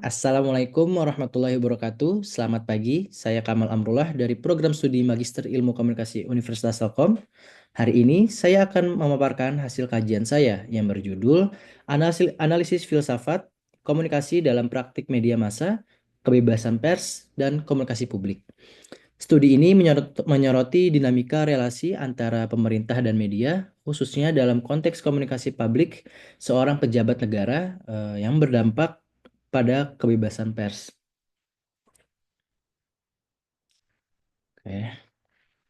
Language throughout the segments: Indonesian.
Assalamualaikum warahmatullahi wabarakatuh. Selamat pagi, saya Kamal Amrullah dari Program Studi Magister Ilmu Komunikasi Universitas Telkom. Hari ini saya akan memaparkan hasil kajian saya yang berjudul Analisis Filsafat, Komunikasi dalam Praktik Media Massa, Kebebasan Pers, dan Komunikasi Publik. Studi ini menyoroti dinamika relasi antara pemerintah dan media, khususnya dalam konteks komunikasi publik seorang pejabat negara yang berdampak pada kebebasan pers. Oke.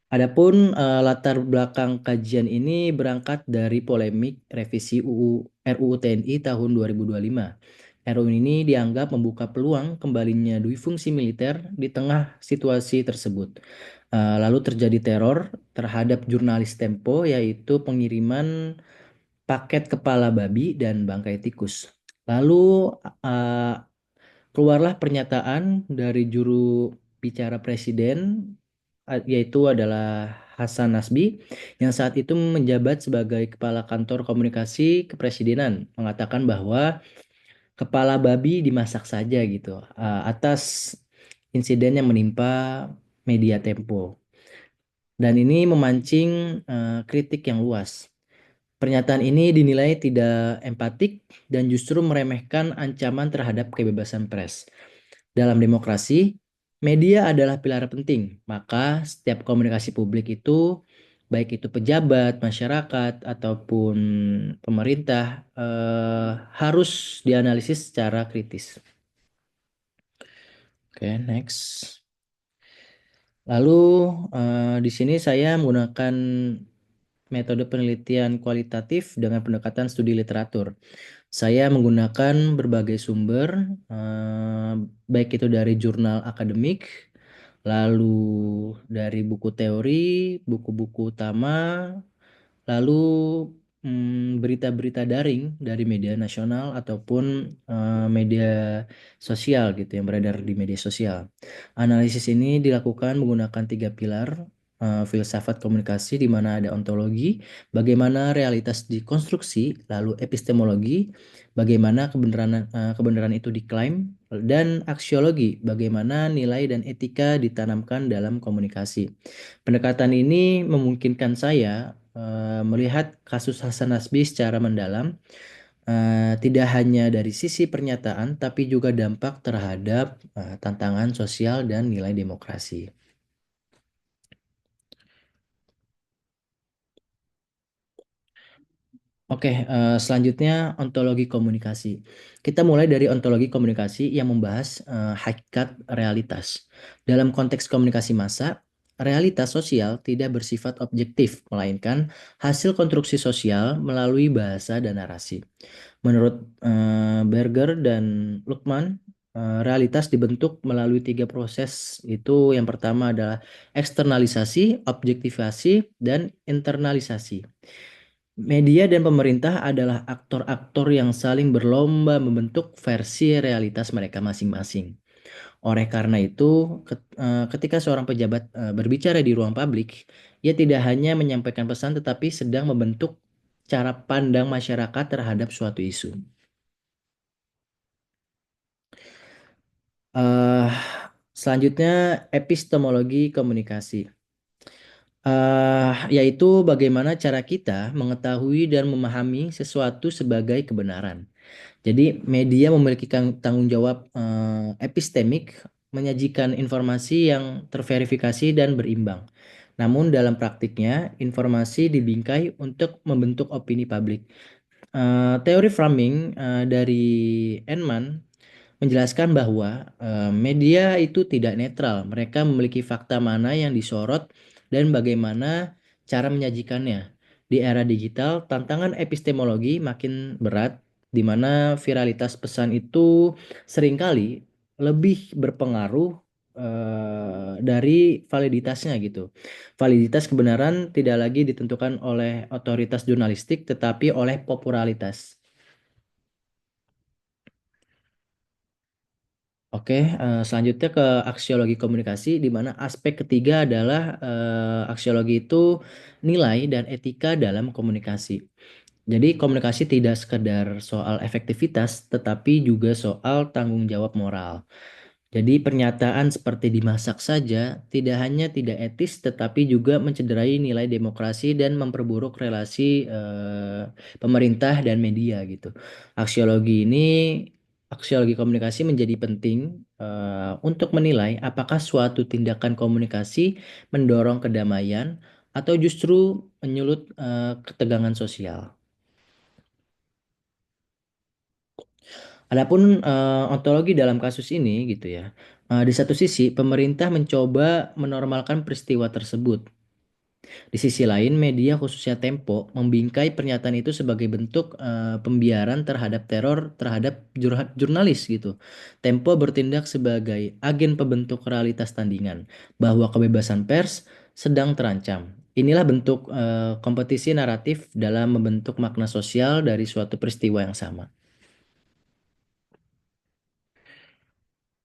Adapun latar belakang kajian ini berangkat dari polemik revisi RUU TNI tahun 2025. RUU ini dianggap membuka peluang kembalinya dui fungsi militer di tengah situasi tersebut. Lalu terjadi teror terhadap jurnalis Tempo, yaitu pengiriman paket kepala babi dan bangkai tikus. Lalu uh, keluarlah pernyataan dari juru bicara presiden, yaitu adalah Hasan Nasbi, yang saat itu menjabat sebagai Kepala Kantor Komunikasi Kepresidenan, mengatakan bahwa kepala babi dimasak saja gitu, atas insiden yang menimpa media Tempo. Dan ini memancing kritik yang luas. Pernyataan ini dinilai tidak empatik dan justru meremehkan ancaman terhadap kebebasan pers. Dalam demokrasi, media adalah pilar penting, maka setiap komunikasi publik itu, baik itu pejabat, masyarakat, ataupun pemerintah, harus dianalisis secara kritis. Oke, next. Lalu di sini saya menggunakan metode penelitian kualitatif dengan pendekatan studi literatur. Saya menggunakan berbagai sumber, baik itu dari jurnal akademik, lalu dari buku teori, buku-buku utama, lalu berita-berita daring dari media nasional ataupun media sosial gitu yang beredar di media sosial. Analisis ini dilakukan menggunakan 3 pilar filsafat komunikasi, di mana ada ontologi, bagaimana realitas dikonstruksi, lalu epistemologi, bagaimana kebenaran itu diklaim, dan aksiologi, bagaimana nilai dan etika ditanamkan dalam komunikasi. Pendekatan ini memungkinkan saya melihat kasus Hasan Nasbi secara mendalam, tidak hanya dari sisi pernyataan, tapi juga dampak terhadap tantangan sosial dan nilai demokrasi. Oke, selanjutnya ontologi komunikasi. Kita mulai dari ontologi komunikasi yang membahas hakikat realitas. Dalam konteks komunikasi massa, realitas sosial tidak bersifat objektif, melainkan hasil konstruksi sosial melalui bahasa dan narasi. Menurut Berger dan Luckman, realitas dibentuk melalui 3 proses. Itu yang pertama adalah eksternalisasi, objektivasi, dan internalisasi. Media dan pemerintah adalah aktor-aktor yang saling berlomba membentuk versi realitas mereka masing-masing. Oleh karena itu, ketika seorang pejabat berbicara di ruang publik, ia tidak hanya menyampaikan pesan tetapi sedang membentuk cara pandang masyarakat terhadap suatu isu. Eh, Selanjutnya, epistemologi komunikasi. Yaitu bagaimana cara kita mengetahui dan memahami sesuatu sebagai kebenaran. Jadi media memiliki tanggung jawab epistemik, menyajikan informasi yang terverifikasi dan berimbang. Namun dalam praktiknya, informasi dibingkai untuk membentuk opini publik. Teori framing dari Enman menjelaskan bahwa media itu tidak netral. Mereka memiliki fakta mana yang disorot dan bagaimana cara menyajikannya. Di era digital, tantangan epistemologi makin berat, di mana viralitas pesan itu seringkali lebih berpengaruh dari validitasnya gitu. Validitas kebenaran tidak lagi ditentukan oleh otoritas jurnalistik, tetapi oleh popularitas. Oke, selanjutnya ke aksiologi komunikasi, di mana aspek ketiga adalah aksiologi itu nilai dan etika dalam komunikasi. Jadi komunikasi tidak sekedar soal efektivitas, tetapi juga soal tanggung jawab moral. Jadi pernyataan seperti dimasak saja tidak hanya tidak etis, tetapi juga mencederai nilai demokrasi dan memperburuk relasi pemerintah dan media gitu. Aksiologi ini, aksiologi komunikasi menjadi penting untuk menilai apakah suatu tindakan komunikasi mendorong kedamaian atau justru menyulut ketegangan sosial. Adapun ontologi dalam kasus ini gitu ya. Di satu sisi pemerintah mencoba menormalkan peristiwa tersebut. Di sisi lain media khususnya Tempo membingkai pernyataan itu sebagai bentuk pembiaran terhadap teror terhadap jurnalis gitu. Tempo bertindak sebagai agen pembentuk realitas tandingan bahwa kebebasan pers sedang terancam. Inilah bentuk kompetisi naratif dalam membentuk makna sosial dari suatu peristiwa yang sama.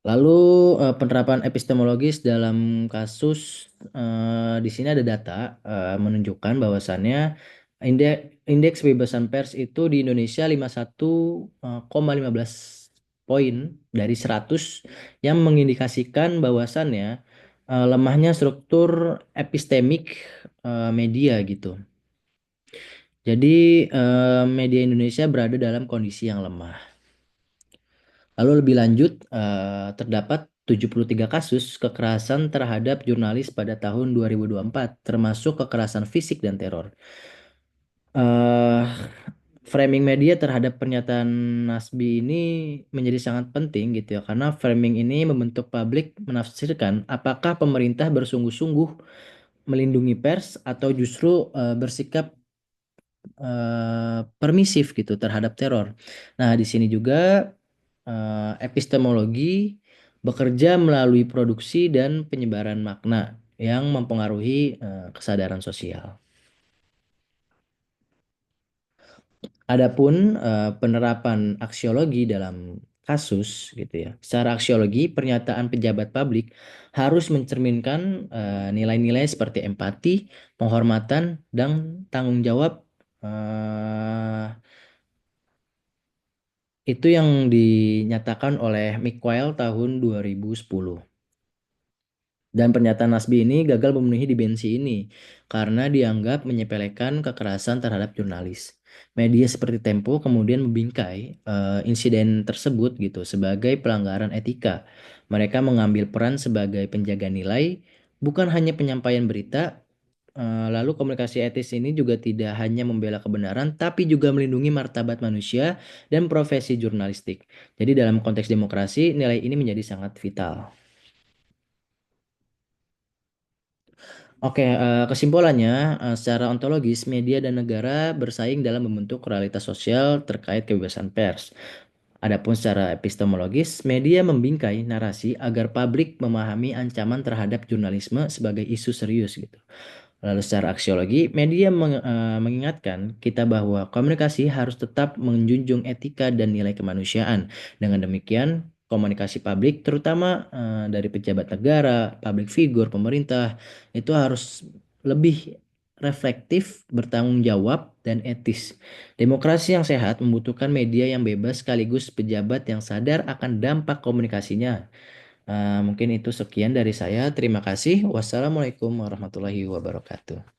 Lalu penerapan epistemologis dalam kasus di sini ada data menunjukkan bahwasannya indeks kebebasan pers itu di Indonesia 51,15 poin dari 100 yang mengindikasikan bahwasannya lemahnya struktur epistemik media gitu. Jadi media Indonesia berada dalam kondisi yang lemah. Lalu lebih lanjut, terdapat 73 kasus kekerasan terhadap jurnalis pada tahun 2024, termasuk kekerasan fisik dan teror. Eh, Framing media terhadap pernyataan Nasbi ini menjadi sangat penting gitu ya, karena framing ini membentuk publik menafsirkan apakah pemerintah bersungguh-sungguh melindungi pers atau justru bersikap permisif gitu terhadap teror. Nah, di sini juga epistemologi bekerja melalui produksi dan penyebaran makna yang mempengaruhi kesadaran sosial. Adapun penerapan aksiologi dalam kasus gitu ya. Secara aksiologi, pernyataan pejabat publik harus mencerminkan nilai-nilai seperti empati, penghormatan, dan tanggung jawab. Itu yang dinyatakan oleh Mickwell tahun 2010. Dan pernyataan Nasbi ini gagal memenuhi dimensi ini karena dianggap menyepelekan kekerasan terhadap jurnalis. Media seperti Tempo kemudian membingkai insiden tersebut gitu sebagai pelanggaran etika. Mereka mengambil peran sebagai penjaga nilai, bukan hanya penyampaian berita. Lalu komunikasi etis ini juga tidak hanya membela kebenaran, tapi juga melindungi martabat manusia dan profesi jurnalistik. Jadi dalam konteks demokrasi, nilai ini menjadi sangat vital. Oke, kesimpulannya, secara ontologis, media dan negara bersaing dalam membentuk realitas sosial terkait kebebasan pers. Adapun secara epistemologis, media membingkai narasi agar publik memahami ancaman terhadap jurnalisme sebagai isu serius gitu. Lalu secara aksiologi, media mengingatkan kita bahwa komunikasi harus tetap menjunjung etika dan nilai kemanusiaan. Dengan demikian, komunikasi publik, terutama dari pejabat negara, public figure, pemerintah, itu harus lebih reflektif, bertanggung jawab, dan etis. Demokrasi yang sehat membutuhkan media yang bebas sekaligus pejabat yang sadar akan dampak komunikasinya. Mungkin itu sekian dari saya. Terima kasih. Wassalamualaikum warahmatullahi wabarakatuh.